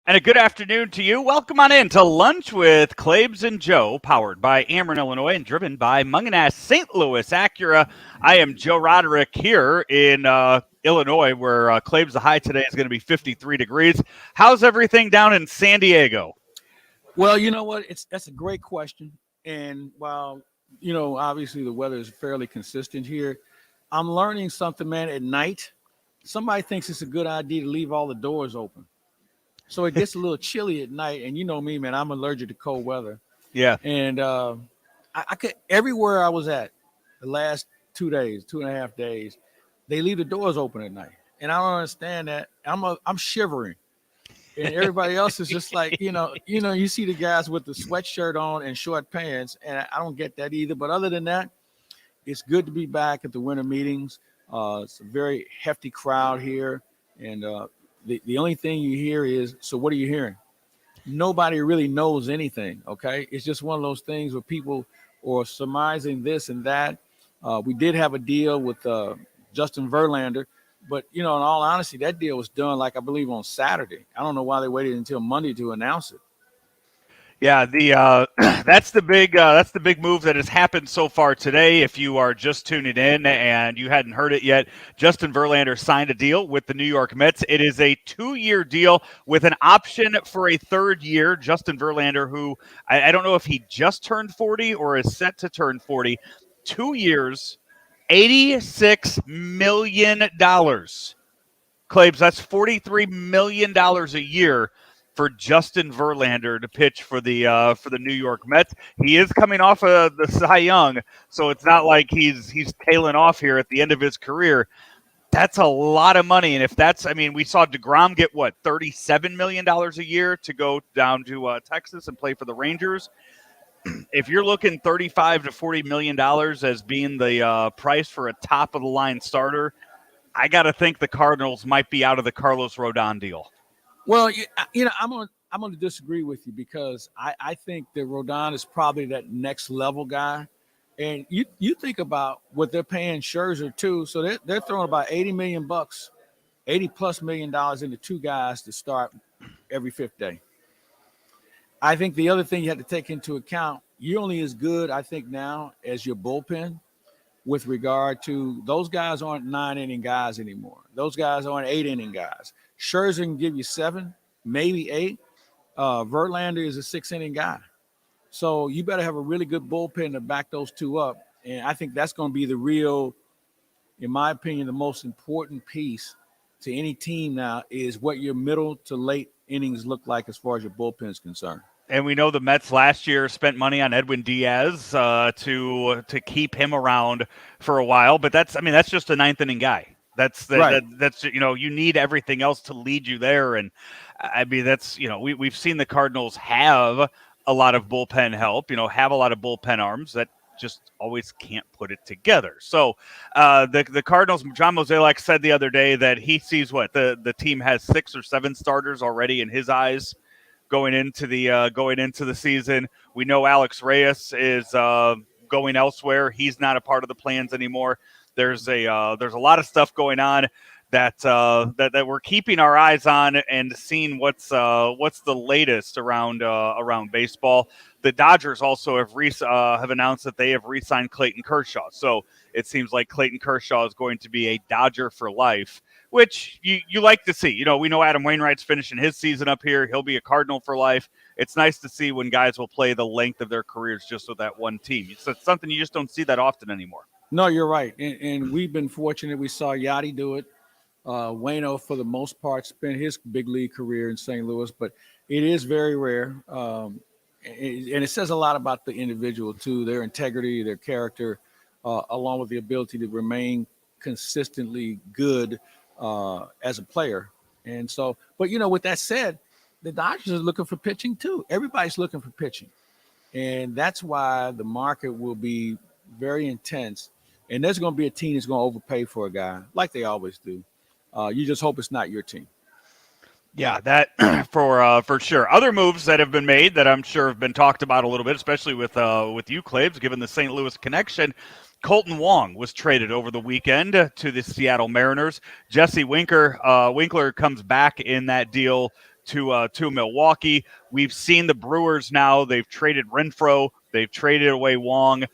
And a good afternoon to you. Welcome on in to Lunch with Claibs and Joe, powered by Ameren, Illinois, and driven by Munganess St. Louis Acura. I am Joe Roderick here in Illinois, where Claibs, the high today is going to be 53 degrees. How's everything down in San Diego? Well, you know what? That's a great question. And while, obviously the weather is fairly consistent here, I'm learning something, man. At night, somebody thinks it's a good idea to leave all the doors open. So it gets a little chilly at night. And you know me, man, I'm allergic to cold weather. Yeah. And I could, everywhere I was at the last 2 days, 2.5 days, they leave the doors open at night. And I don't understand that. I'm shivering. And everybody else is just like, you see the guys with the sweatshirt on and short pants, and I don't get that either. But other than that, it's good to be back at the winter meetings. It's a very hefty crowd here, and the only thing you hear is, so what are you hearing? Nobody really knows anything, okay? It's just one of those things where people are surmising this and that. We did have a deal with Justin Verlander, but, in all honesty, that deal was done, like, I believe on Saturday. I don't know why they waited until Monday to announce it. Yeah, that's the big move that has happened so far today. If you are just tuning in and you hadn't heard it yet, Justin Verlander signed a deal with the New York Mets. It is a 2-year deal with an option for a third year. Justin Verlander, who I don't know if he just turned 40 or is set to turn 40, 2 years, $86 million. Claibs, that's $43 million a year for Justin Verlander to pitch for the New York Mets. He is coming off of the Cy Young, so it's not like he's tailing off here at the end of his career. That's a lot of money, and if that's, we saw DeGrom get $37 million a year to go down to Texas and play for the Rangers. If you're looking $35 to $40 million as being the price for a top of the line starter, I got to think the Cardinals might be out of the Carlos Rodon deal. Well, I'm going to disagree with you because I think that Rodon is probably that next level guy. And you think about what they're paying Scherzer too. So they're throwing about $80 million, $80+ million into two guys to start every fifth day. I think the other thing you have to take into account, you're only as good, I think, now as your bullpen with regard to those guys aren't 9-inning guys anymore. Those guys aren't 8-inning guys. Scherzer can give you 7, maybe 8. Verlander is a 6-inning guy. So you better have a really good bullpen to back those two up. And I think that's going to be the real, in my opinion, the most important piece to any team now is what your middle to late innings look like as far as your bullpen is concerned. And we know the Mets last year spent money on Edwin Diaz to keep him around for a while. But that's just a 9th-inning guy. That's right. That's you need everything else to lead you there, and that's we've seen the Cardinals have a lot of bullpen help, have a lot of bullpen arms that just always can't put it together. So the Cardinals, John Mozeliak said the other day that he sees the team has 6 or 7 starters already in his eyes going into the season. We know Alex Reyes is going elsewhere. He's not a part of the plans anymore. There's a lot of stuff going on that we're keeping our eyes on and seeing what's the latest around baseball. The Dodgers also have announced that they have re-signed Clayton Kershaw. So it seems like Clayton Kershaw is going to be a Dodger for life, which you like to see. We know Adam Wainwright's finishing his season up here. He'll be a Cardinal for life. It's nice to see when guys will play the length of their careers just with that one team. It's something you just don't see that often anymore. No, you're right. And we've been fortunate. We saw Yachty do it. Waino, for the most part, spent his big league career in St. Louis, but it is very rare. And it says a lot about the individual, too, their integrity, their character, along with the ability to remain consistently good as a player. And so, but, with that said, the Dodgers are looking for pitching, too. Everybody's looking for pitching. And that's why the market will be very intense. And there's going to be a team that's going to overpay for a guy, like they always do. You just hope it's not your team. Yeah, that for sure. Other moves that have been made that I'm sure have been talked about a little bit, especially with you, Claibs, given the St. Louis connection. Colton Wong was traded over the weekend to the Seattle Mariners. Jesse Winkler comes back in that deal to Milwaukee. We've seen the Brewers now. They've traded Renfroe. They've traded away Wong.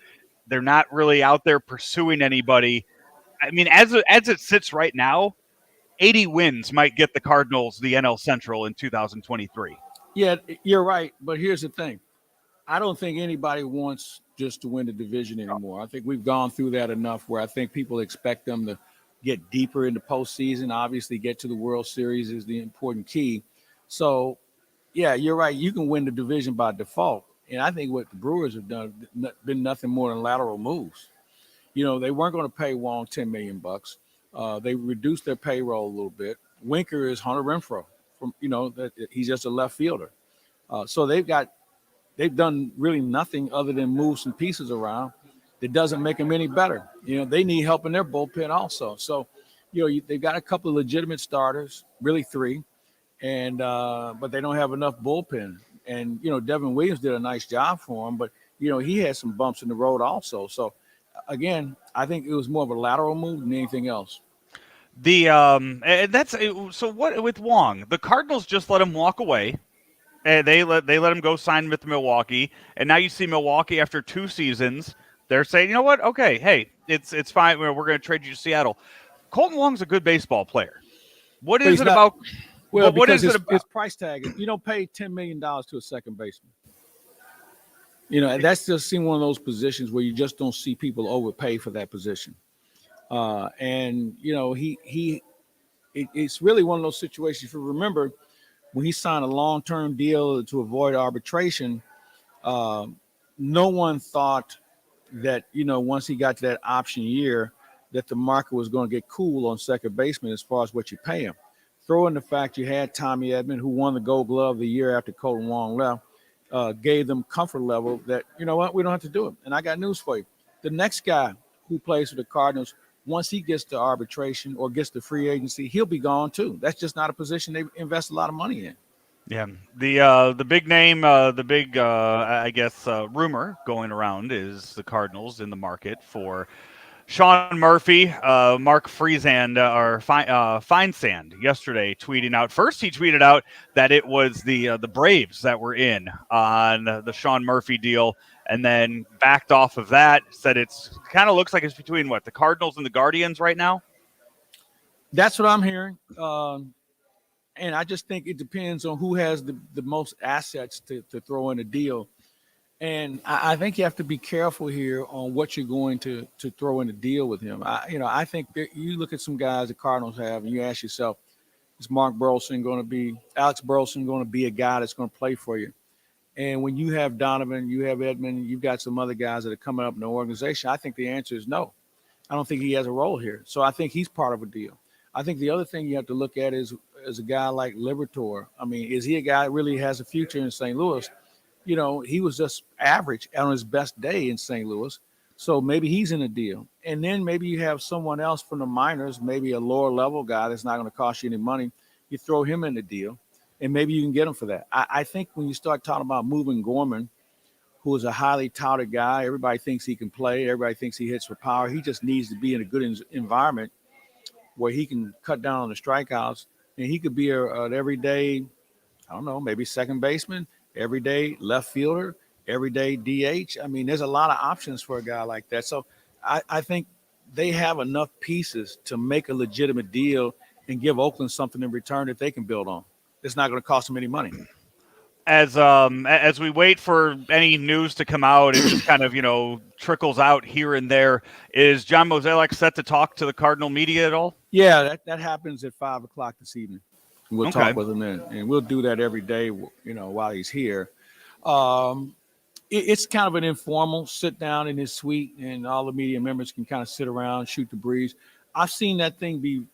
They're not really out there pursuing anybody. I mean, as it sits right now, 80 wins might get the Cardinals the NL Central in 2023. Yeah, you're right. But here's the thing. I don't think anybody wants just to win the division anymore. I think we've gone through that enough where I think people expect them to get deeper into postseason. Obviously, get to the World Series is the important key. So, yeah, you're right. You can win the division by default. And I think what the Brewers have done been nothing more than lateral moves. They weren't going to pay Wong $10 million. They reduced their payroll a little bit. Winker is Hunter Renfroe. That he's just a left fielder. So they've done really nothing other than move some pieces around. That doesn't make them any better. They need help in their bullpen also. So, they've got a couple of legitimate starters, really three, and but they don't have enough bullpen. And Devin Williams did a nice job for him, but he had some bumps in the road also. So, again, I think it was more of a lateral move than anything else. And that's so. What with Wong? The Cardinals just let him walk away. And they let him go sign with Milwaukee, and now you see Milwaukee after 2 seasons. They're saying, you know what? Okay, hey, it's fine. We're going to trade you to Seattle. Colton Wong's a good baseball player. What is it about? Well, what is because it about? His price tag. You don't pay $10 million to a second baseman. And that's just seen one of those positions where you just don't see people overpay for that position. And it's really one of those situations. If you remember, when he signed a long-term deal to avoid arbitration, no one thought that, once he got to that option year, that the market was going to get cool on second baseman as far as what you pay him. Throw in the fact you had Tommy Edman, who won the Gold Glove the year after Colton Wong left, gave them comfort level that, we don't have to do it. And I got news for you. The next guy who plays for the Cardinals, once he gets to arbitration or gets to free agency, he'll be gone too. That's just not a position they invest a lot of money in. Yeah, the big name, the big I guess rumor going around is the Cardinals in the market for Sean Murphy, Mark Friesand, or Feinsand yesterday tweeting out. First, he tweeted out that it was the Braves that were in on the Sean Murphy deal, and then backed off of that. Said it's kind of looks like it's between the Cardinals and the Guardians right now. That's what I'm hearing. And I just think it depends on who has the most assets to throw in a deal. And I think you have to be careful here on what you're going to throw in a deal with him. I think that you look at some guys the Cardinals have, and you ask yourself, is Alex Burleson going to be a guy that's going to play for you? And when you have Donovan, you have Edman, you've got some other guys that are coming up in the organization, I think the answer is no. I don't think he has a role here. So I think he's part of a deal. I think the other thing you have to look at is a guy like Liberatore. I mean, is he a guy that really has a future in St. Louis? He was just average on his best day in St. Louis. So maybe he's in a deal. And then maybe you have someone else from the minors, maybe a lower level guy that's not going to cost you any money. You throw him in the deal, and maybe you can get him for that. I think when you start talking about moving Gorman, who is a highly touted guy, everybody thinks he can play. Everybody thinks he hits for power. He just needs to be in a good environment where he can cut down on the strikeouts. And he could be an everyday, I don't know, maybe second baseman, everyday left fielder, everyday DH. I mean, there's a lot of options for a guy like that. So I think they have enough pieces to make a legitimate deal and give Oakland something in return that they can build on. It's not going to cost them any money. As we wait for any news to come out, it just kind of trickles out here and there. Is John Mozeliak set to talk to the Cardinal media at all? Yeah, that happens at 5:00 this evening. We'll Okay. talk with him then, and we'll do that every day. While he's here. It's kind of an informal sit down in his suite, and all the media members can kind of sit around, shoot the breeze. I've seen that thing be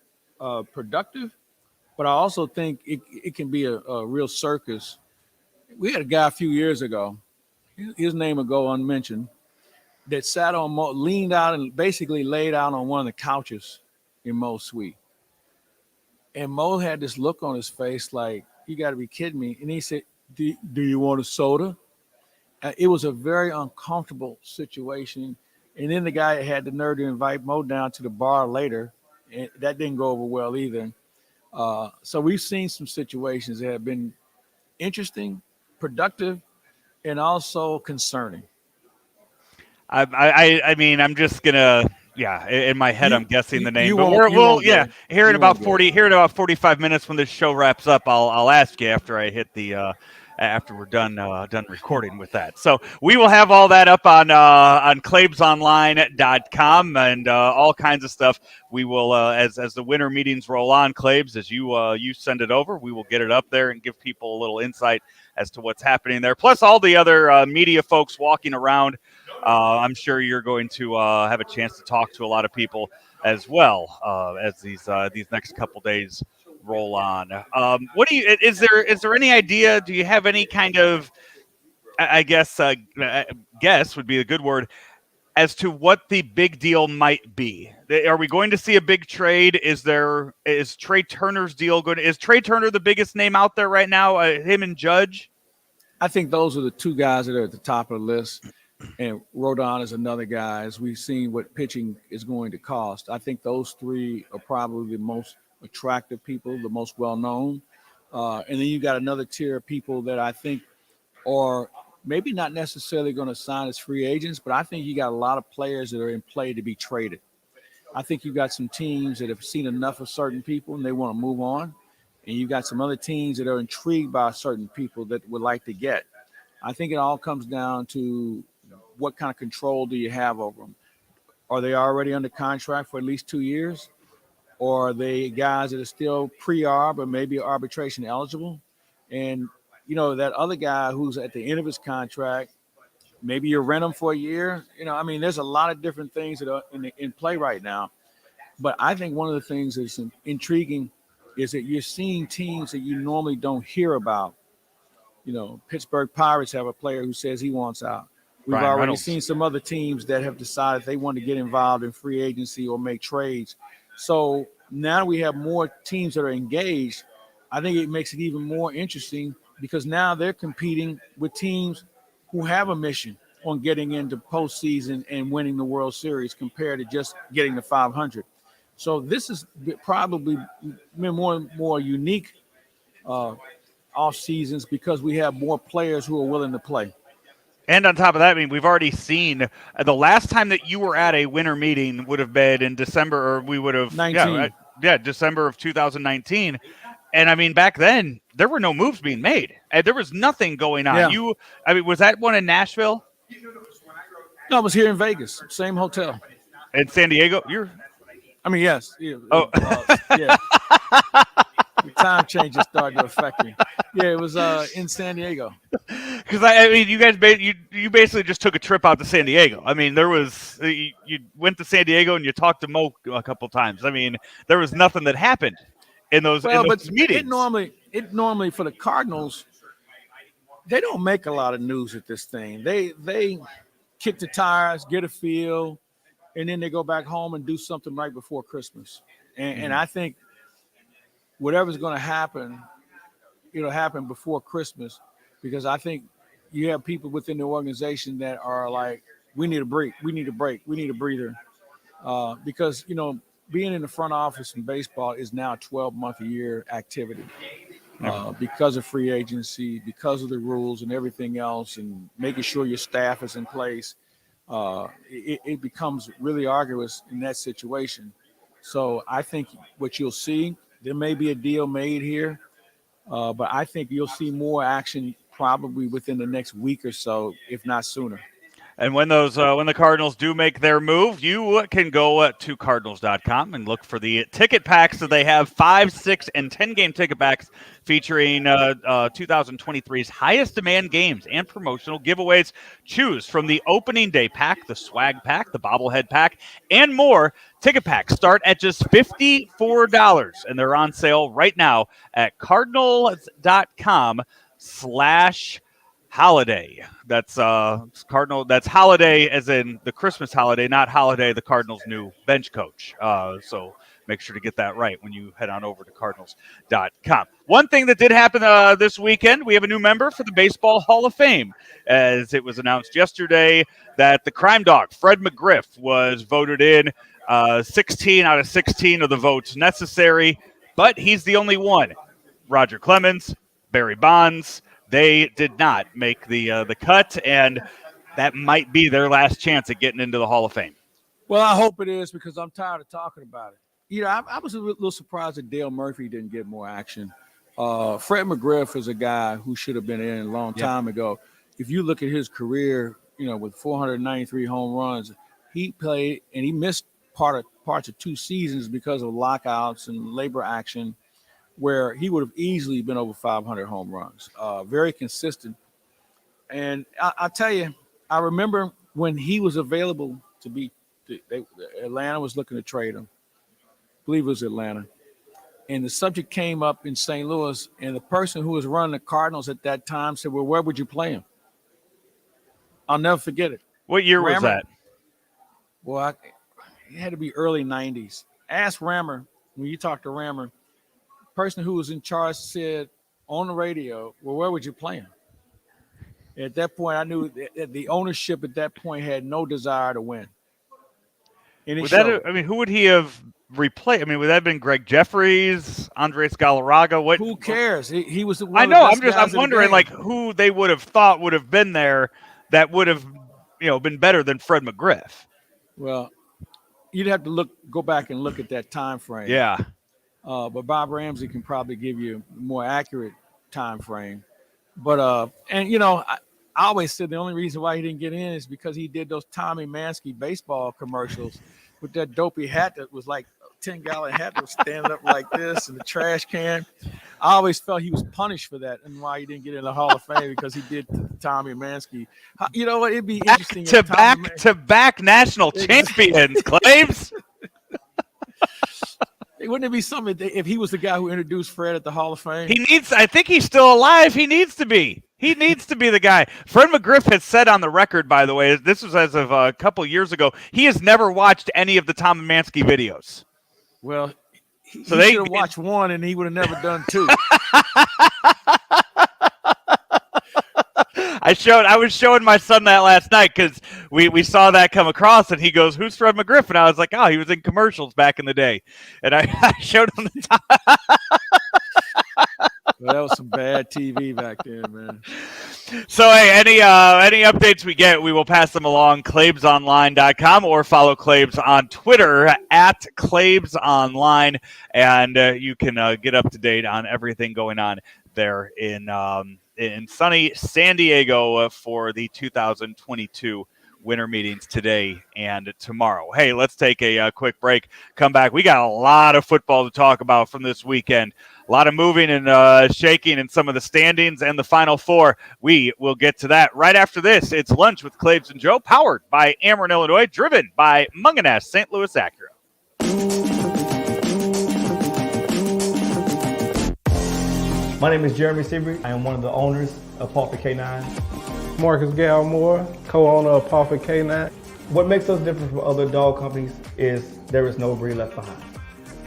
productive, but I also think it can be a real circus. We had a guy a few years ago, his name will go unmentioned, that sat on leaned out and basically laid out on one of the couches in Mo's suite. And Mo had this look on his face like, you got to be kidding me. And he said, do you want a soda? It was a very uncomfortable situation. And then the guy had the nerve to invite Mo down to the bar later. And that didn't go over well either. So we've seen some situations that have been interesting, productive, and also concerning. I mean, I'm just gonna, yeah. In my head, I'm You guessing the name, you but won't we'll, get yeah. it. You won't get it. Here in about 45 minutes when this show wraps up, I'll ask you after I hit the, after we're done recording with that. So we will have all that up on claibsonline.com and all kinds of stuff. We will, as the winter meetings roll on, Claibs, as you send it over, we will get it up there and give people a little insight as to what's happening there. Plus all the other media folks walking around. I'm sure you're going to have a chance to talk to a lot of people as well as these next couple days roll on. What do you is there any idea? Do you have any kind of I guess guess would be a good word as to what the big deal might be? Are we going to see a big trade? Is Trey Turner's deal going? Is Trey Turner the biggest name out there right now? Him and Judge. I think those are the two guys that are at the top of the list. And Rodon is another guy. As we've seen what pitching is going to cost, I think those three are probably the most attractive people, the most well known. And then you got another tier of people that I think are maybe not necessarily going to sign as free agents, but I think you got a lot of players that are in play to be traded. I think you got some teams that have seen enough of certain people and they want to move on. And you got some other teams that are intrigued by certain people that would like to get. I think it all comes down to what kind of control do you have over them? Are they already under contract for at least 2 years? Or are they guys that are still pre-arb or maybe arbitration eligible? And, that other guy who's at the end of his contract, maybe you rent him for a year. I mean, there's a lot of different things that are in play right now. But I think one of the things that's intriguing is that you're seeing teams that you normally don't hear about. Pittsburgh Pirates have a player who says he wants out. We've Brian already Reynolds. seen some other teams that have decided they want to get involved in free agency or make trades. So now we have more teams that are engaged. I think it makes it even more interesting because now they're competing with teams who have a mission on getting into postseason and winning the World Series compared to just getting to 500. So this is probably more unique off seasons because we have more players who are willing to play. And on top of that, I mean, we've already seen the last time that you were at a winter meeting would have been in December, or we would have, 19. December of 2019. And I mean, back then there were no moves being made. And there was nothing going on. Yeah. I mean, was that one in Nashville? No, it was here in Vegas, same hotel. In San Diego? I mean, yes. Yeah, Oh. yeah. The time changes started to affect me. Yeah, it was in San Diego. Because I mean, you guys, you basically just took a trip out to San Diego. I mean, there was you went to San Diego and you talked to Mo a couple times. I mean, there was nothing that happened in those meetings. It normally for the Cardinals, they don't make a lot of news at this thing. They kick the tires, get a feel, and then they go back home and do something right before Christmas. And I think whatever's going to happen, it'll happen before Christmas, because I think you have people within the organization that are like, we need a break, we need a break, we need a breather, because being in the front office in baseball is now a 12-month-a-year activity. Because of free agency, because of the rules and everything else, and making sure your staff is in place, it becomes really arduous in that situation. So I think what you'll see, there may be a deal made here, but I think you'll see more action probably within the next week or so, if not sooner. And when the Cardinals do make their move, you can go to Cardinals.com and look for the ticket packs that they have, 5, 6, and 10-game ticket packs featuring 2023's highest demand games and promotional giveaways. Choose from the opening day pack, the swag pack, the bobblehead pack, and more. Ticket packs start at just $54, and they're on sale right now at Cardinals.com/holiday. That's Cardinal. That's holiday as in the Christmas holiday, not holiday, the Cardinals' new bench coach. So make sure to get that right when you head on over to Cardinals.com. One thing that did happen this weekend, we have a new member for the Baseball Hall of Fame, as it was announced yesterday that the crime dog, Fred McGriff, was voted in. 16 out of 16 of the votes necessary. but he's the only one. Roger Clemens, Barry Bonds, they did not make the cut, and that might be their last chance at getting into the Hall of Fame. Well, I hope it is because I'm tired of talking about it. I was a little surprised that Dale Murphy didn't get more action. Fred McGriff is a guy who should have been in a long time ago. If you look at his career, with 493 home runs, he played and he missed parts of 2 seasons because of lockouts and labor action, where he would have easily been over 500 home runs. Very consistent. And I tell you, I remember when he was available to be, Atlanta was looking to trade him. I believe it was Atlanta. And the subject came up in St. Louis, and the person who was running the Cardinals at that time said, well, where would you play him? I'll never forget it. What year was that? Well, it had to be early 90s. Ask Rammer, when you talk to Rammer, the person who was in charge said on the radio, well, where would you play him? At that point, I knew that the ownership at that point had no desire to win. Who would he have replaced? Would that have been Greg Jeffries, Andres Galarraga? Who cares? He was the one. I know. I'm wondering who they would have thought would have been there that would have been better than Fred McGriff. Well, you'd have to go back and look at that time frame. Yeah. But Bob Ramsey can probably give you a more accurate time frame. But I always said the only reason why he didn't get in is because he did those Tommy Mansky baseball commercials with that dopey hat that was like a 10-gallon hat that was standing up like this and the trash can. I always felt he was punished for that and why he didn't get in the Hall of Fame, because he did Tommy Mansky. You know what? It'd be interesting. To back national champions, Claibs. Wouldn't it be something if he was the guy who introduced Fred at the Hall of Fame? I think he's still alive. He needs to be. He needs to be the guy. Fred McGriff has said on the record, by the way, this was as of a couple years ago, he has never watched any of the Tom and Mansky videos. Well, he should have watched one and he would have never done two. I was showing my son that last night because we saw that come across, and he goes, "Who's Fred McGriff?" And I was like, "Oh, he was in commercials back in the day." And I showed him the time. Well, that was some bad TV back then, man. So, hey, any updates we get, we will pass them along. ClaibsOnline.com, or follow Claibs on Twitter at ClaibsOnline, and you can get up to date on everything going on there in sunny San Diego for the 2022 Winter Meetings today and tomorrow. Hey, let's take a quick break. Come back. We got a lot of football to talk about from this weekend. A lot of moving and shaking in some of the standings and the Final Four. We will get to that right after this. It's Lunch with Claibs and Joe, powered by Ameren, Illinois, driven by Mungenast St. Louis Acura. My name is Jeremy Seabury. I am one of the owners of Pulpit K9. Marcus Galmore, co-owner of Pulpit K9. What makes us different from other dog companies is there is no breed left behind.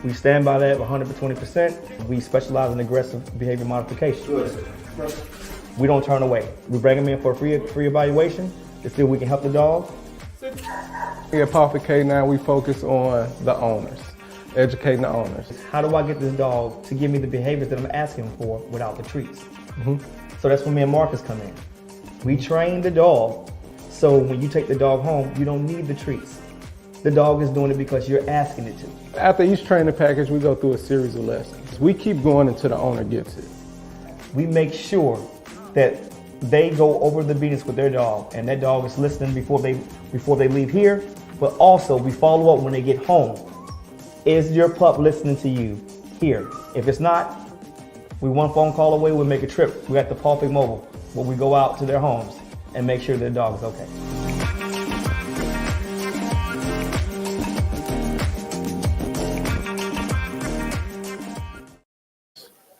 We stand by that 120%. We specialize in aggressive behavior modification. Good. We don't turn away. We bring them in for a free evaluation to see if we can help the dog. Here at Pulpit K9, we focus on the owners, educating the owners. How do I get this dog to give me the behaviors that I'm asking for without the treats? So that's when me and Marcus come in. We train the dog, so when you take the dog home, you don't need the treats. The dog is doing it because you're asking it to. After each training package, we go through a series of lessons. We keep going until the owner gets it. We make sure that they go over the beatings with their dog, and that dog is listening before they leave here, but also we follow up when they get home. Is your pup listening to you here? If it's not, we one phone call away, we'll make a trip. We got the Pulpit Mobile, where we go out to their homes and make sure their dog is okay.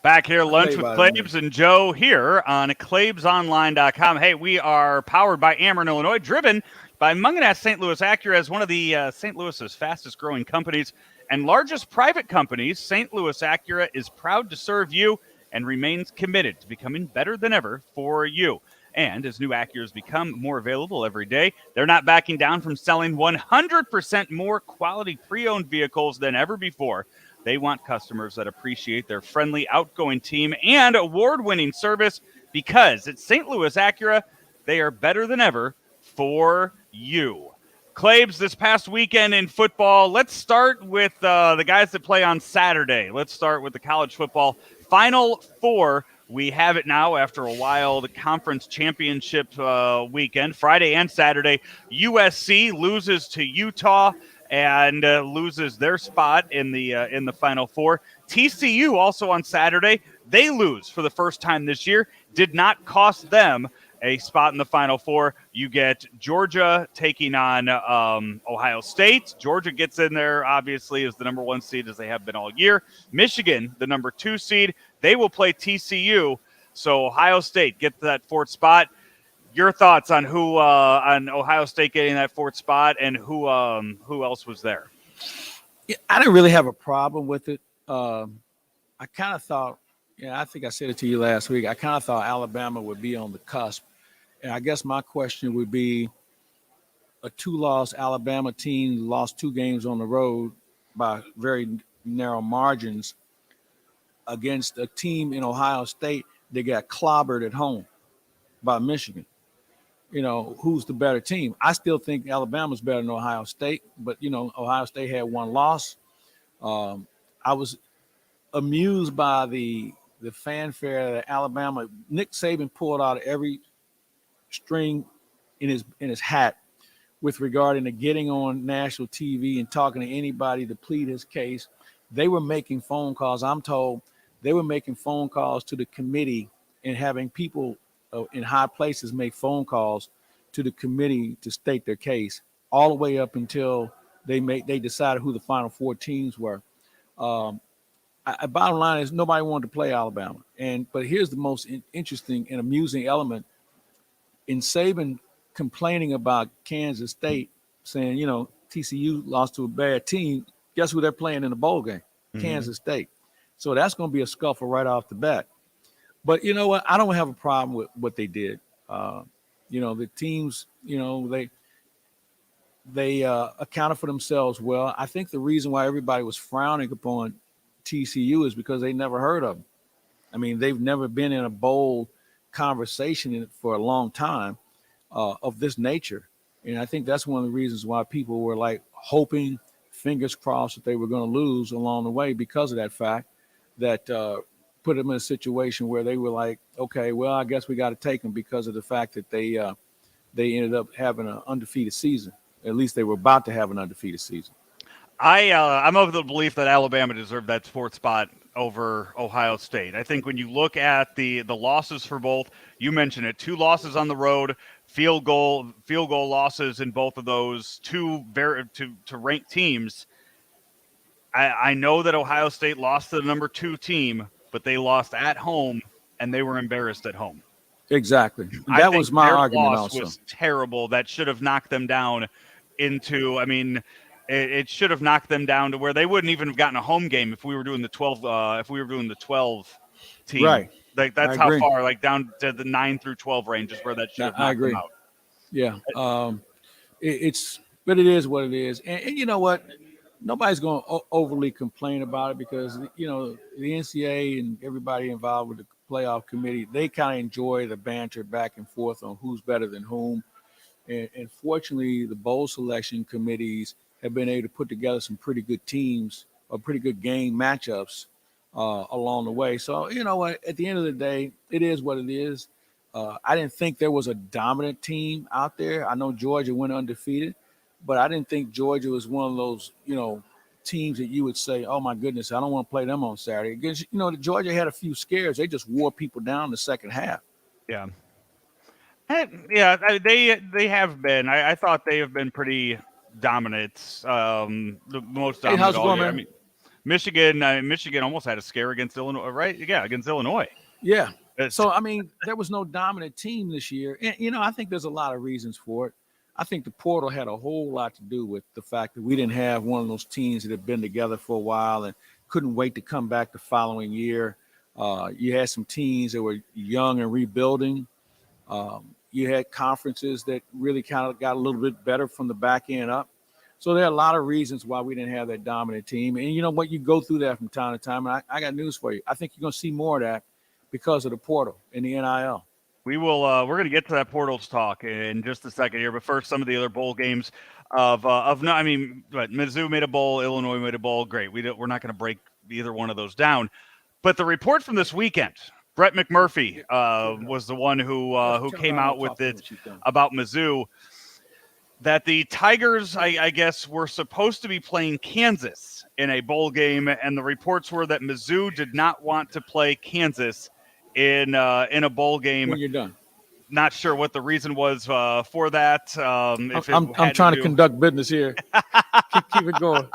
Back here, Lunch with Claibs and Joe here on ClaibsOnline.com. Hey, we are powered by Ameren, Illinois, driven by Mungenast St. Louis Acura as one of the St. Louis's fastest growing companies and largest private companies. St. Louis Acura is proud to serve you and remains committed to becoming better than ever for you. And as new Acuras become more available every day, they're not backing down from selling 100% more quality pre-owned vehicles than ever before. They want customers that appreciate their friendly, outgoing team and award-winning service because at St. Louis Acura, they are better than ever for you. Claibs, this past weekend in football, let's start with the guys that play on Saturday. Let's start with the college football Final Four. We have it now after a wild conference championship weekend, Friday and Saturday. USC loses to Utah and loses their spot in the Final Four. TCU also on Saturday, they lose for the first time this year. Did not cost them a spot in the Final Four. You get Georgia taking on Ohio State. Georgia gets in there, obviously, as the number 1 seed, as they have been all year. Michigan, the number 2 seed, they will play TCU. So Ohio State gets that 4th spot. Your thoughts on who on Ohio State getting that 4th spot and who else was there? Yeah, I didn't really have a problem with it. I kind of thought, I think I said it to you last week. I kind of thought Alabama would be on the cusp. And I guess my question would be, a 2-loss Alabama team lost 2 games on the road by very narrow margins against a team in Ohio State that got clobbered at home by Michigan. Who's the better team? I still think Alabama's better than Ohio State, but, Ohio State had 1 loss. I was amused by the fanfare that Alabama, Nick Saban pulled out every string in his hat with regarding to getting on national TV and talking to anybody to plead his case. They were making phone calls. I'm told they were making phone calls to the committee and having people in high places make phone calls to the committee to state their case, all the way up until they decided who the Final 4 teams were. Bottom line is nobody wanted to play Alabama. But here's the most interesting and amusing element. In Saban complaining about Kansas State, saying, TCU lost to a bad team, guess who they're playing in the bowl game? Mm-hmm. Kansas State. So that's going to be a scuffle right off the bat. But you know what? I don't have a problem with what they did. The teams, they accounted for themselves well. I think the reason why everybody was frowning upon TCU is because they never heard of them. I mean, they've never been in a bowl conversation for a long time of this nature. And I think that's one of the reasons why people were like hoping, fingers crossed, that they were going to lose along the way because of that fact that put them in a situation where they were like, okay, well, I guess we got to take them because of the fact that they ended up having an undefeated season. At least they were about to have an undefeated season. I'm of the belief that Alabama deserved that 4th spot over Ohio State. I think when you look at the losses for both, you mentioned it, 2 losses on the road, field goal losses in both of those, to ranked teams. I know that Ohio State lost to the number 2 team, but they lost at home and they were embarrassed at home. Exactly. That was my argument. Loss also was terrible. That should have knocked them down into. I mean, it should have knocked them down to where they wouldn't even have gotten a home game if we were doing the 12. If we were doing the 12 team, right? Like that's how far, like down to the 9 through 12 range is where that should have knocked them out. Yeah. But it is what it is, and you know what? Nobody's going to overly complain about it because, the NCAA and everybody involved with the playoff committee, they kind of enjoy the banter back and forth on who's better than whom. And fortunately, the bowl selection committees have been able to put together some pretty good teams or pretty good game matchups along the way. So, you know what? At the end of the day, it is what it is. I didn't think there was a dominant team out there. I know Georgia went undefeated, but I didn't think Georgia was one of those, teams that you would say, oh, my goodness, I don't want to play them on Saturday. Because, Georgia had a few scares. They just wore people down in the second half. Yeah. Yeah, they have been. I thought they have been pretty dominant, the most dominant how's it all going, year. man? I mean, Michigan almost had a scare against Illinois, right? Yeah, against Illinois. Yeah. So, I mean, there was no dominant team this year. And, I think there's a lot of reasons for it. I think the portal had a whole lot to do with the fact that we didn't have one of those teams that had been together for a while and couldn't wait to come back the following year. You had some teams that were young and rebuilding. You had conferences that really kind of got a little bit better from the back end up. So there are a lot of reasons why we didn't have that dominant team. And you know what? You go through that from time to time. And I got news for you. I think you're going to see more of that because of the portal and the NIL. We will. We're going to get to that portals talk in just a second here, but first, some of the other bowl games of no. I mean, but Mizzou made a bowl, Illinois made a bowl. Great. We're not going to break either one of those down. But the report from this weekend, Brett McMurphy was the one who came out with it about Mizzou, that the Tigers, I guess, were supposed to be playing Kansas in a bowl game, and the reports were that Mizzou did not want to play Kansas in a bowl game. When you're done. Not sure what the reason was for that. I'm trying to conduct business here. keep it going.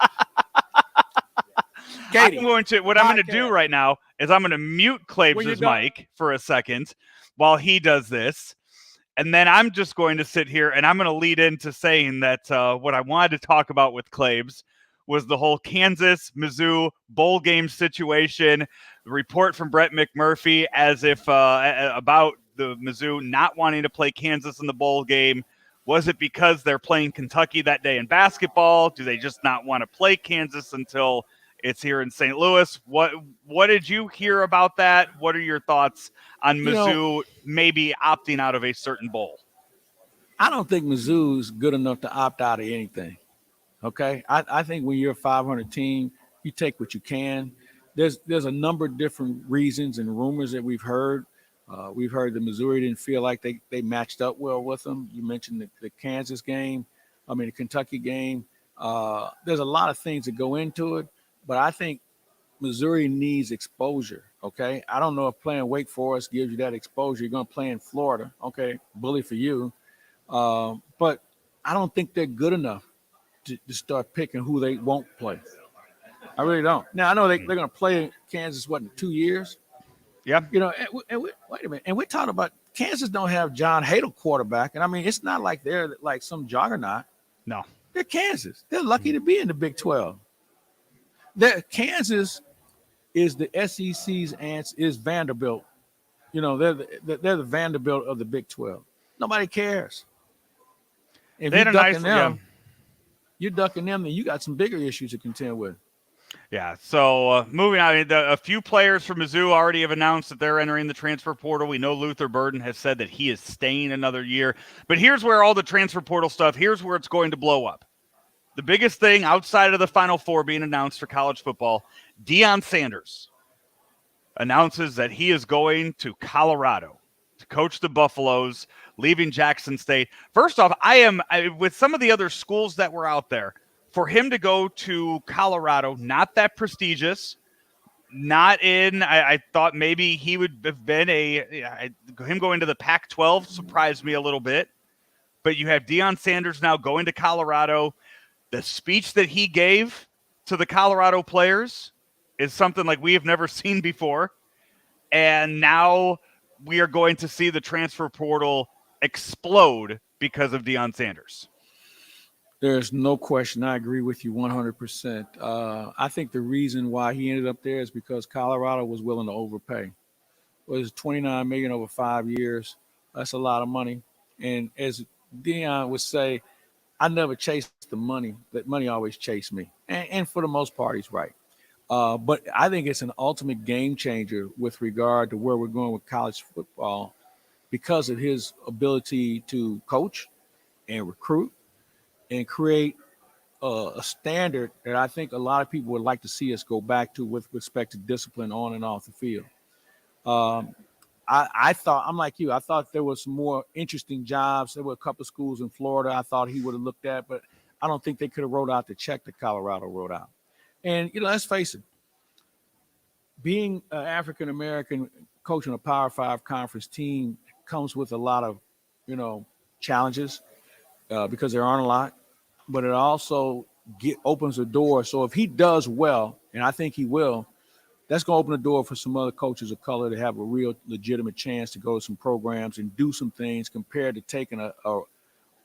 Katie, I'm going to do right now is I'm going to mute Claibs' mic for a second while he does this. And then I'm just going to sit here and I'm going to lead into saying that what I wanted to talk about with Claibs was the whole Kansas-Mizzou bowl game situation, the report from Brett McMurphy as if about the Mizzou not wanting to play Kansas in the bowl game. Was it because they're playing Kentucky that day in basketball? Do they just not want to play Kansas until it's here in St. Louis? What did you hear about that? What are your thoughts on Mizzou maybe opting out of a certain bowl? I don't think Mizzou's good enough to opt out of anything. Okay, I think when you're a 500 team, you take what you can. There's a number of different reasons and rumors that we've heard. We've heard that Missouri didn't feel like they matched up well with them. You mentioned the Kansas game, the Kentucky game. There's a lot of things that go into it, but I think Missouri needs exposure. Okay, I don't know if playing Wake Forest gives you that exposure. You're going to play in Florida. Okay, bully for you, but I don't think they're good enough to start picking who they won't play. I really don't. Now I know they're going to play Kansas in 2 years. Yeah. Wait a minute. And we're talking about Kansas don't have John Hadle quarterback, and it's not like they're like some juggernaut. No, they're Kansas. They're lucky to be in the Big 12. Kansas is the SEC's answer is Vanderbilt. They're the Vanderbilt of the Big 12. Nobody cares. If you're ducking them, you're ducking them, then you got some bigger issues to contend with. Yeah, so moving on, a few players from Mizzou already have announced that they're entering the transfer portal. We know Luther Burden has said that he is staying another year. But here's where all the transfer portal stuff, here's where it's going to blow up. The biggest thing outside of the Final Four being announced for college football, Deion Sanders announces that he is going to Colorado to coach the Buffaloes, leaving Jackson State. First off, with some of the other schools that were out there, for him to go to Colorado, not that prestigious, I thought maybe he would have been him going to the Pac-12 surprised me a little bit. But you have Deion Sanders now going to Colorado. The speech that he gave to the Colorado players is something like we have never seen before. And now we are going to see the transfer portal explode because of Deion Sanders. There's no question. I agree with you 100%. I think the reason why he ended up there is because Colorado was willing to overpay. It was $29 million over 5 years. That's a lot of money. And as Deion would say, I never chased the money. That money always chased me. And for the most part, he's right. But I think it's an ultimate game changer with regard to where we're going with college football because of his ability to coach and recruit and create a standard that I think a lot of people would like to see us go back to with respect to discipline on and off the field. I thought, I'm like you, I thought there was some more interesting jobs. There were a couple of schools in Florida I thought he would have looked at, but I don't think they could have wrote out the check that Colorado wrote out. And, let's face it, being an African-American coaching a Power 5 conference team comes with a lot of, challenges because there aren't a lot, but it also opens the door. So if he does well, and I think he will, that's going to open the door for some other coaches of color to have a real legitimate chance to go to some programs and do some things compared to taking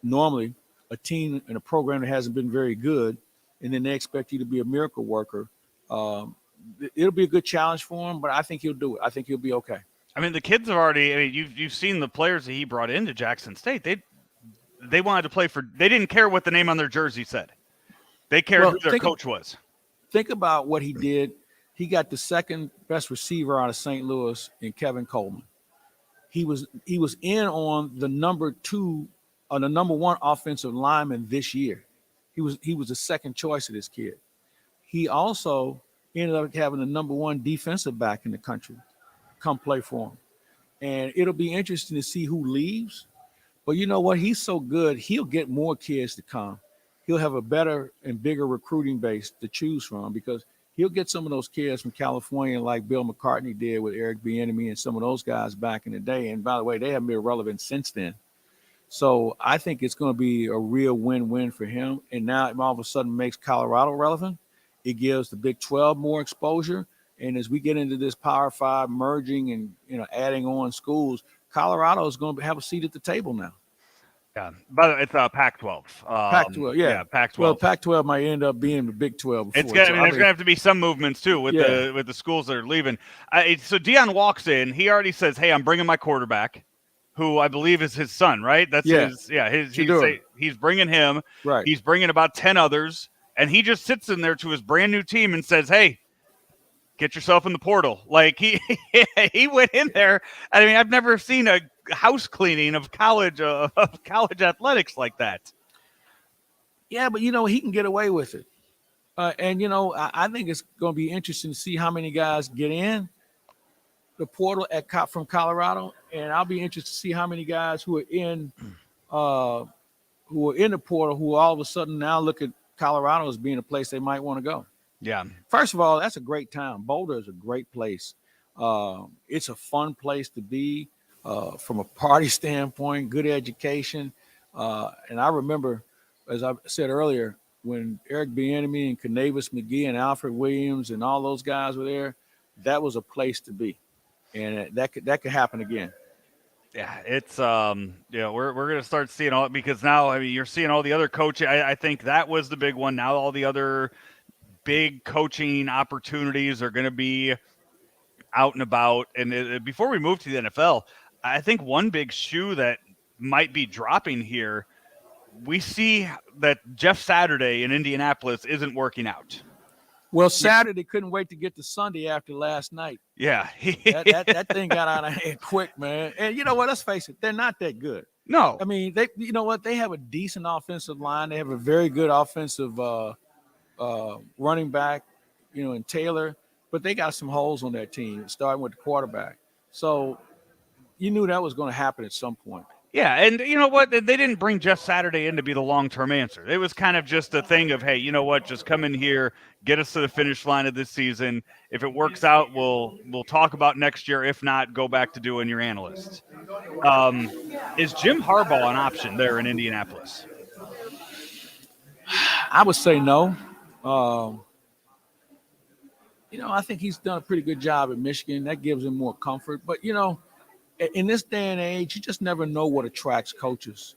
normally a team and a program that hasn't been very good, and then they expect you to be a miracle worker. It'll be a good challenge for him, but I think he'll do it. I think he'll be okay. The kids have already. You've seen the players that he brought into Jackson State. They wanted to play for. They didn't care what the name on their jersey said. They cared who their coach was. Think about what he did. He got the second best receiver out of St. Louis in Kevin Coleman. He was in on the number 2 or the number 1 offensive lineman this year. He was the second choice of this kid. He also ended up having the number 1 defensive back in the country come play for him. And it'll be interesting to see who leaves. But you know what? He's so good, he'll get more kids to come. He'll have a better and bigger recruiting base to choose from because he'll get some of those kids from California like Bill McCartney did with Eric Bieniemy and some of those guys back in the day. And by the way, they haven't been relevant since then. So I think it's going to be a real win-win for him. And now it all of a sudden makes Colorado relevant. It gives the Big 12 more exposure. And as we get into this Power 5 merging and adding on schools, Colorado is going to have a seat at the table now. Yeah, but it's Pac-12. Pac-12, yeah, Pac-12. Well, Pac-12 might end up being the Big 12. There's going to have to be some movements too with the schools that are leaving. So Deion walks in. He already says, "Hey, I'm bringing my quarterback, who I believe is his son, right? That's his. Yeah, he's bringing him. Right. He's bringing about 10 others, and he just sits in there to his brand new team and says, "Hey, get yourself in the portal." Like he went in there. I mean, I've never seen a house cleaning of college athletics like that. Yeah, but he can get away with it. And I think it's going to be interesting to see how many guys get in the portal from Colorado, and I'll be interested to see how many guys who are in the portal who all of a sudden now look at Colorado as being a place they might want to go. Yeah. First of all, that's a great town. Boulder is a great place. It's a fun place to be from a party standpoint, good education. And I remember, as I said earlier, when Eric Bieniemy and Kanavis McGee and Alfred Williams and all those guys were there, that was a place to be. And that could happen again. Yeah, it's we're going to start seeing all, because now, I mean, you're seeing all the other coaching. I think that was the big one. Now all the other big coaching opportunities are going to be out and about. And before we move to the NFL, I think one big shoe that might be dropping here, we see that Jeff Saturday in Indianapolis isn't working out. Well, Saturday couldn't wait to get to Sunday after last night. Yeah. that thing got out of hand quick, man. And you know what? Let's face it, they're not that good. No. I mean, they have a decent offensive line. They have a very good offensive running back, in Taylor, but they got some holes on that team, starting with the quarterback. So you knew that was going to happen at some point. Yeah, and you know what? They didn't bring Jeff Saturday in to be the long-term answer. It was kind of just a thing of, hey, you know what? Just come in here, get us to the finish line of this season. If it works out, we'll talk about next year. If not, go back to doing your analyst. Is Jim Harbaugh an option there in Indianapolis? I would say no. I think he's done a pretty good job at Michigan. That gives him more comfort. But, in this day and age, you just never know what attracts coaches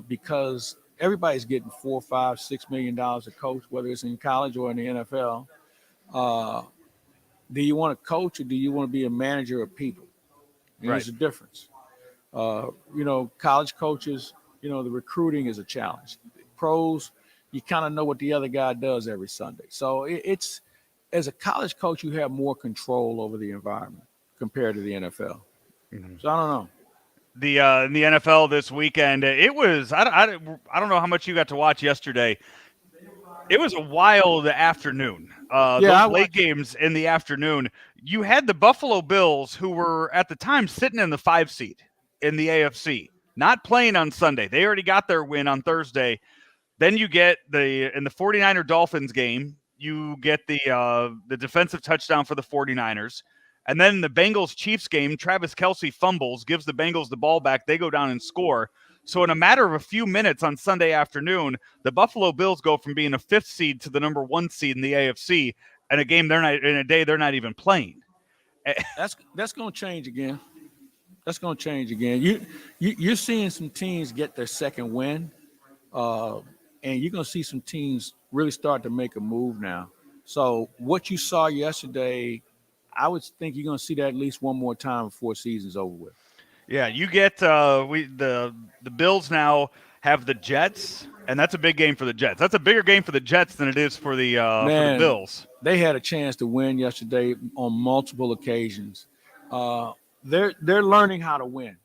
because everybody's getting $4, $5, $6 million a coach, whether it's in college or in the NFL. Do you want to coach or do you want to be a manager of people? Right. There's a difference. College coaches, the recruiting is a challenge. Pros, you kind of know what the other guy does every Sunday. So it's as a college coach, you have more control over the environment compared to the NFL. Mm-hmm. So I don't know. In the NFL this weekend, it was I don't know how much you got to watch yesterday. It was a wild afternoon. Those late games in the afternoon. You had the Buffalo Bills, who were at the time sitting in the 5 seed in the AFC, not playing on Sunday. They already got their win on Thursday. Then you get in the 49er Dolphins game, you get the defensive touchdown for the 49ers. And then the Bengals-Chiefs game, Travis Kelce fumbles, gives the Bengals the ball back. They go down and score. So in a matter of a few minutes on Sunday afternoon, the Buffalo Bills go from being a 5th seed to the number 1 seed in the AFC, and a day they're not even playing. That's going to change again. That's going to change again. You're seeing some teams get their second win, and you're going to see some teams really start to make a move now. So what you saw yesterday, I would think you're going to see that at least one more time before the season's over with. Yeah, you get the Bills now have the Jets, and that's a big game for the Jets. That's a bigger game for the Jets than it is for the Bills. They had a chance to win yesterday on multiple occasions. They're learning how to win.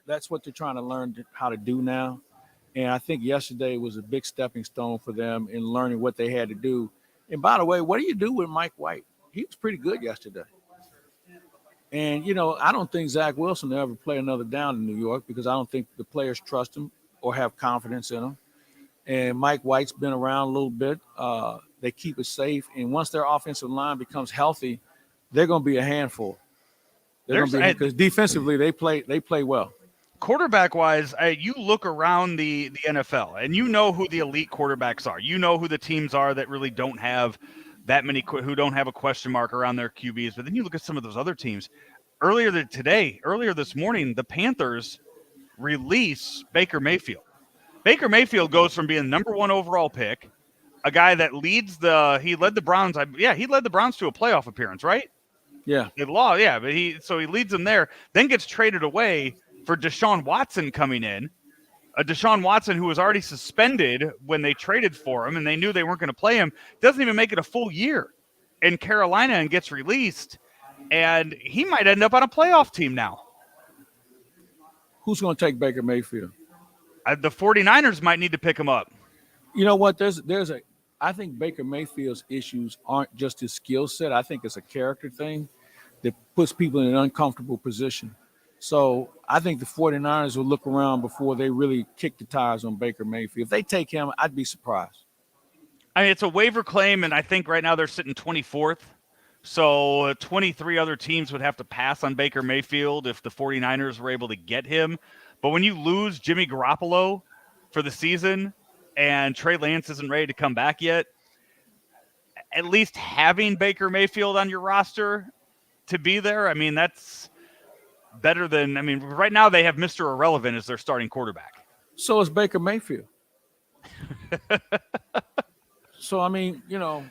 That's what they're trying to learn how to do now. And I think yesterday was a big stepping stone for them in learning what they had to do. And by the way, what do you do with Mike White? He was pretty good yesterday. And, I don't think Zach Wilson will ever play another down in New York because I don't think the players trust him or have confidence in him. And Mike White's been around a little bit. They keep it safe. And once their offensive line becomes healthy, they're going to be a handful. Because defensively, they play well. Quarterback-wise, you look around the NFL, and you know who the elite quarterbacks are. You know who the teams are that really don't have that many, who don't have a question mark around their QBs. But then you look at some of those other teams. Earlier this morning, the Panthers release Baker Mayfield. Baker Mayfield goes from being the number 1 overall pick, a guy that he led the Browns. He led the Browns to a playoff appearance, right? Yeah. They lost, yeah, but he leads them there, then gets traded away for Deshaun Watson coming in. A Deshaun Watson who was already suspended when they traded for him, and they knew they weren't going to play him, doesn't even make it a full year in Carolina and gets released, and he might end up on a playoff team now. Who's going to take Baker Mayfield? The 49ers might need to pick him up. You know what? I think Baker Mayfield's issues aren't just his skill set. I think it's a character thing that puts people in an uncomfortable position. So I think the 49ers will look around before they really kick the tires on Baker Mayfield. If they take him, I'd be surprised. I mean, it's a waiver claim, and I think right now they're sitting 24th. So 23 other teams would have to pass on Baker Mayfield if the 49ers were able to get him. But when you lose Jimmy Garoppolo for the season and Trey Lance isn't ready to come back yet, at least having Baker Mayfield on your roster to be there, I mean, that's better than, right now they have Mr. Irrelevant as their starting quarterback. So is Baker Mayfield. So, I'm going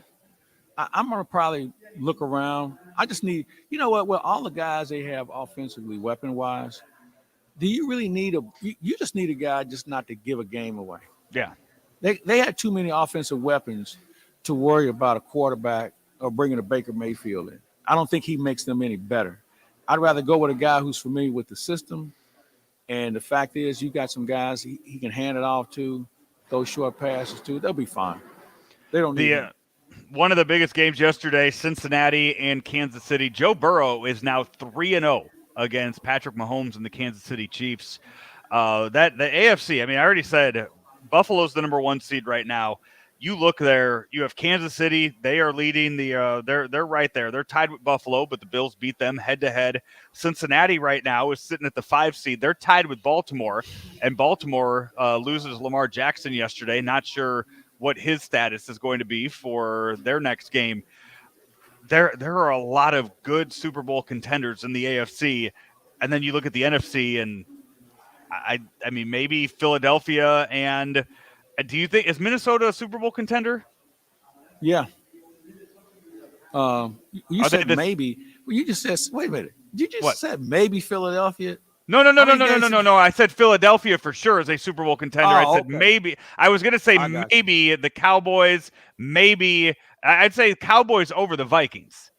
to probably look around. I just need, well, all the guys they have offensively, weapon-wise, do you really need you just need a guy just not to give a game away. Yeah. They had too many offensive weapons to worry about a quarterback or bringing a Baker Mayfield in. I don't think he makes them any better. I'd rather go with a guy who's familiar with the system. And the fact is, you got some guys he can hand it off to, those short passes to. They'll be fine. They don't need one of the biggest games yesterday, Cincinnati and Kansas City. Joe Burrow is now 3-0 against Patrick Mahomes and the Kansas City Chiefs. The AFC, I already said Buffalo's the number 1 seed right now. You look there, you have Kansas City. They are leading they're right there. They're tied with Buffalo, but the Bills beat them head to head. Cincinnati right now is sitting at the 5 seed. They're tied with Baltimore, and Baltimore loses Lamar Jackson yesterday. Not sure what his status is going to be for their next game. There are a lot of good Super Bowl contenders in the AFC, and then you look at the NFC, and I mean maybe Philadelphia. And do you think, is Minnesota a Super Bowl contender? Yeah. You said maybe. Well, you just said, wait a minute. You just said maybe Philadelphia. No. I said Philadelphia for sure is a Super Bowl contender. I said maybe. I was going to say maybe the Cowboys, maybe. I'd say Cowboys over the Vikings.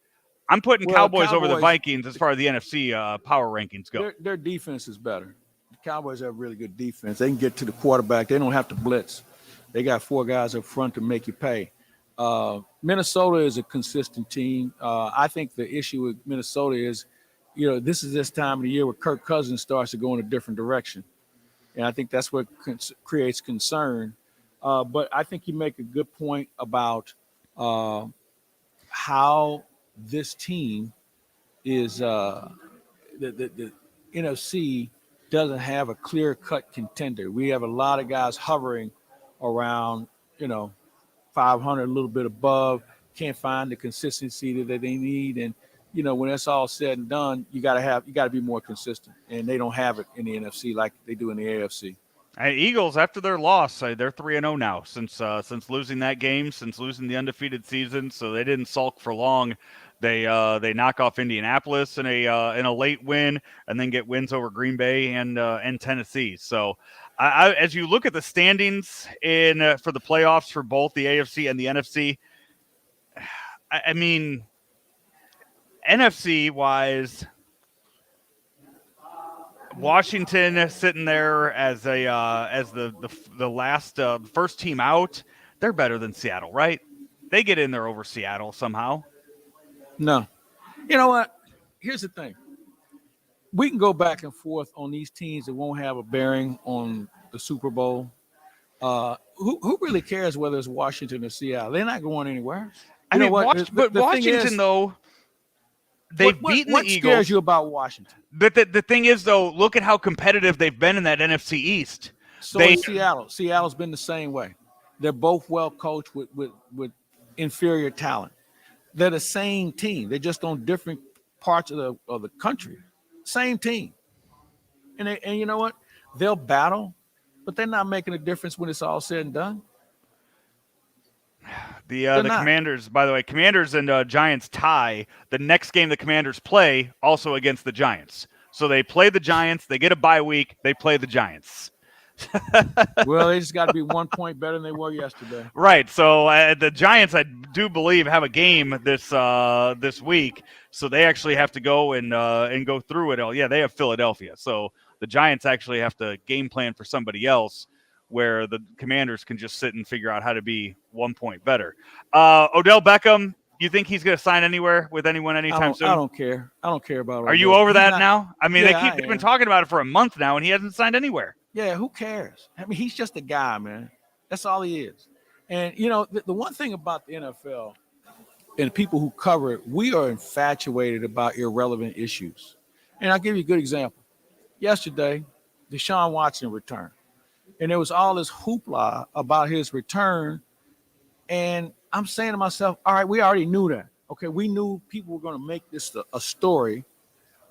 I'm putting Cowboys over the Vikings as far as the NFC power rankings go. Their defense is better. The Cowboys have really good defense. They can get to the quarterback. They don't have to blitz. They got 4 guys up front to make you pay. Minnesota is a consistent team. I think the issue with Minnesota is, this is this time of the year where Kirk Cousins starts to go in a different direction. And I think that's what creates concern. But I think you make a good point about how this team is the NFC doesn't have a clear-cut contender. We have a lot of guys hovering around, 500, a little bit above, can't find the consistency that they need. And, when that's all said and done, you got to be more consistent. And they don't have it in the NFC like they do in the AFC. Eagles, after their loss, they're 3-0 now since losing that game, since losing the undefeated season. So they didn't sulk for long. They knock off Indianapolis in a late win, and then get wins over Green Bay and Tennessee. So As you look at the standings in for the playoffs for both the AFC and the NFC, I mean, NFC wise, Washington sitting there as the last first team out. They're better than Seattle, right? They get in there over Seattle somehow. No. You know what? Here's the thing. We can go back and forth on these teams that won't have a bearing on the Super Bowl. Who really cares whether it's Washington or Seattle? They're not going anywhere. I mean, but Washington, though, they've beaten the Eagles. What scares you about Washington? But the thing is, though, look at how competitive they've been in that NFC East. So is Seattle. Seattle's been the same way. They're both well coached with inferior talent. They're the same team. They're just on different parts of the country. Same team. And you know what? They'll battle, but they're not making a difference when it's all said and done. The Commanders, by the way, Commanders and Giants tie. The next game the Commanders play also against the Giants. So they play the Giants. They get a bye week. They play the Giants. Well, they just got to be 1 point better than they were yesterday. Right. So the Giants, I do believe, have a game this week. So they actually have to go and go through it all. Yeah, they have Philadelphia. So the Giants actually have to game plan for somebody else, where the Commanders can just sit and figure out how to be 1 point better. Odell Beckham, you think he's going to sign anywhere with anyone anytime soon? I don't care. I don't care about Odell. Are you over that now? I mean, they've been talking about it for a month now, and he hasn't signed anywhere. Yeah, who cares? I mean, he's just a guy, man. That's all he is. And, you know, the one thing about the NFL and people who cover it, we are infatuated about irrelevant issues. And I'll give you a good example. Yesterday, Deshaun Watson returned. And there was all this hoopla about his return. And I'm saying to myself, all right, we already knew that. Okay, we knew people were going to make this a story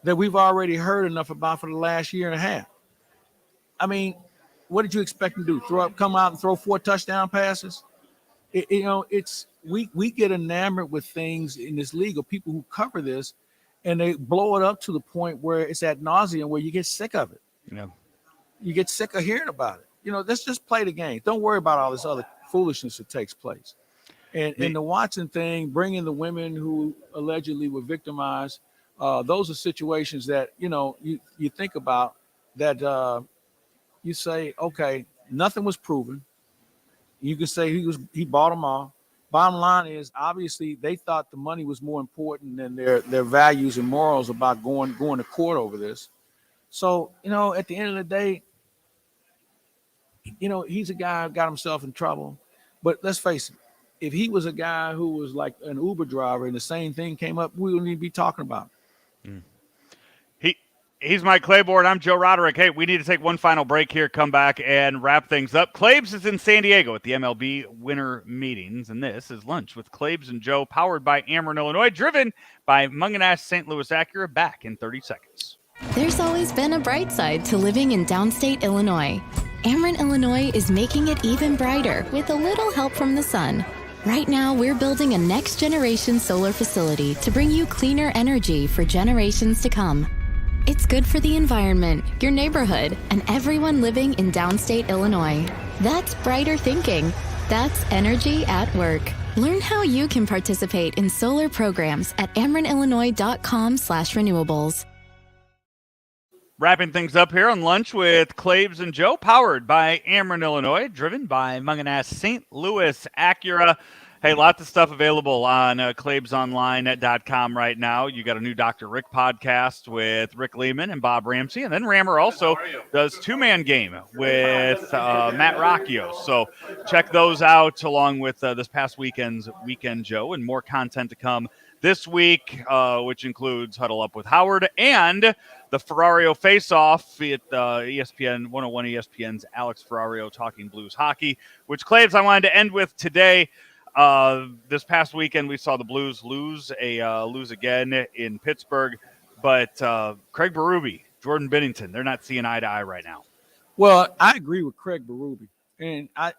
that we've already heard enough about for the last year and a half. I mean, what did you expect him to do? Come out and throw 4 touchdown passes? We get enamored with things in this league of people who cover this, and they blow it up to the point where it's ad nauseum, where you get sick of it. Yeah. You get sick of hearing about it. You know, let's just play the game. Don't worry about all this other foolishness that takes place. And the Watson thing, bringing the women who allegedly were victimized, those are situations that, you know, you think about that. You say, okay, nothing was proven. You can say he bought them all. Bottom line is, obviously, they thought the money was more important than their values and morals about going to court over this. So, you know, at the end of the day, you know, he's a guy who got himself in trouble. But let's face it, if he was a guy who was like an Uber driver and the same thing came up, we wouldn't even be talking about it. Mm. He's Mike Claiborne. I'm Joe Roderick. Hey, we need to take one final break here, come back and wrap things up. Claibs is in San Diego at the MLB Winter Meetings, and this is Lunch with Claibs and Joe, powered by Ameren, Illinois, driven by Munganass St. Louis Acura, back in 30 seconds. There's always been a bright side to living in downstate Illinois. Ameren, Illinois is making it even brighter with a little help from the sun. Right now, we're building a next-generation solar facility to bring you cleaner energy for generations to come. It's good for the environment, your neighborhood, and everyone living in downstate Illinois. That's brighter thinking. That's energy at work. Learn how you can participate in solar programs at amerenillinois.com/renewables. Wrapping things up here on Lunch with Claibs and Joe, powered by Ameren, Illinois, driven by Munganass St. Louis Acura. Hey, lots of stuff available on claibsonline.com right now. You got a new Dr. Rick podcast with Rick Lehman and Bob Ramsey. And then Rammer also does Two-Man Game with Matt Rocchio. So check those out along with this past weekend's Weekend Joe, and more content to come this week, which includes Huddle Up with Howard and the Ferrario Face-Off at ESPN 101 ESPN's Alex Ferrario talking Blues hockey, which, Claibs, I wanted to end with today. This past weekend, we saw the Blues lose again in Pittsburgh, but Craig Berube, Jordan Binnington, they're not seeing eye to eye right now. Well, I agree with Craig Berube, and I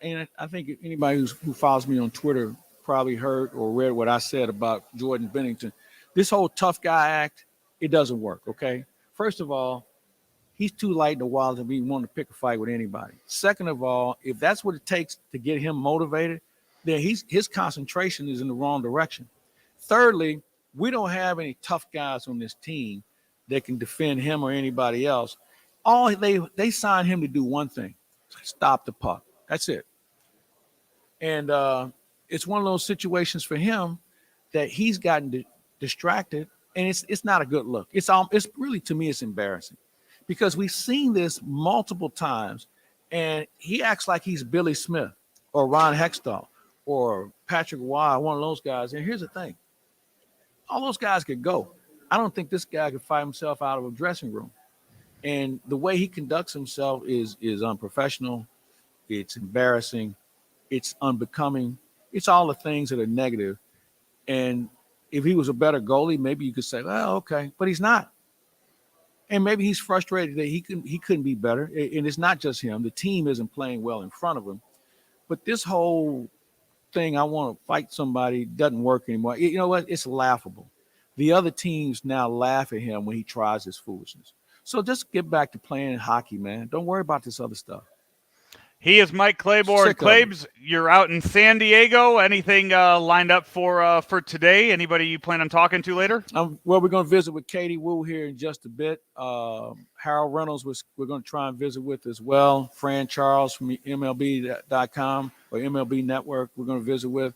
think anybody who follows me on Twitter probably heard or read what I said about Jordan Binnington. This whole tough guy act, it doesn't work. Okay, first of all, he's too light in the wallet to be wanting to pick a fight with anybody. Second of all, if that's what it takes to get him motivated, then his concentration is in the wrong direction. Thirdly, we don't have any tough guys on this team that can defend him or anybody else. All they signed him to do one thing: stop the puck. That's it. And it's one of those situations for him that he's gotten distracted, and it's not a good look. It's really, to me, it's embarrassing, because we've seen this multiple times, and he acts like he's Billy Smith or Ron Hextall or Patrick Waugh, one of those guys. And here's the thing: all those guys could go. I don't think this guy could fight himself out of a dressing room. And the way he conducts himself is unprofessional. It's embarrassing. It's unbecoming. It's all the things that are negative. And if he was a better goalie, maybe you could say, well, okay, but he's not. And maybe he's frustrated that he couldn't be better. And it's not just him. The team isn't playing well in front of him. But this whole thing, I want to fight somebody, doesn't work anymore. You know what? It's laughable. The other teams now laugh at him when he tries his foolishness. So just get back to playing hockey, man. Don't worry about this other stuff. He is Mike Claiborne. Claibs, you're out in San Diego. Anything lined up for today? Anybody you plan on talking to later? Well, we're going to visit with Katie Wu here in just a bit. Harold Reynolds, we're going to try and visit with as well. Fran Charles from MLB.com or MLB Network, we're going to visit with.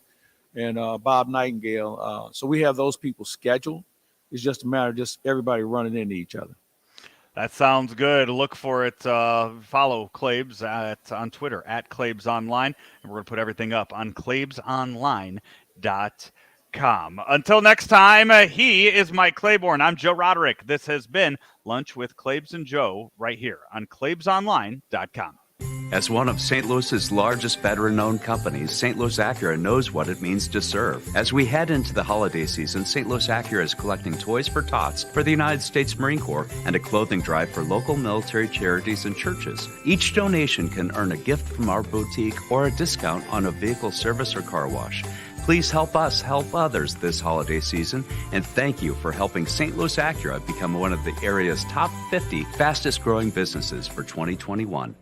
And Bob Nightingale. So we have those people scheduled. It's just a matter of just everybody running into each other. That sounds good. Look for it. Follow Claibs on Twitter at Claibs Online. And we're going to put everything up on claibsonline.com. Until next time, he is Mike Claiborne. I'm Joe Roderick. This has been Lunch with Claibs and Joe right here on claibsonline.com. As one of St. Louis's largest veteran-owned companies, St. Louis Acura knows what it means to serve. As we head into the holiday season, St. Louis Acura is collecting toys for tots for the United States Marine Corps and a clothing drive for local military charities and churches. Each donation can earn a gift from our boutique or a discount on a vehicle service or car wash. Please help us help others this holiday season, and thank you for helping St. Louis Acura become one of the area's top 50 fastest growing businesses for 2021.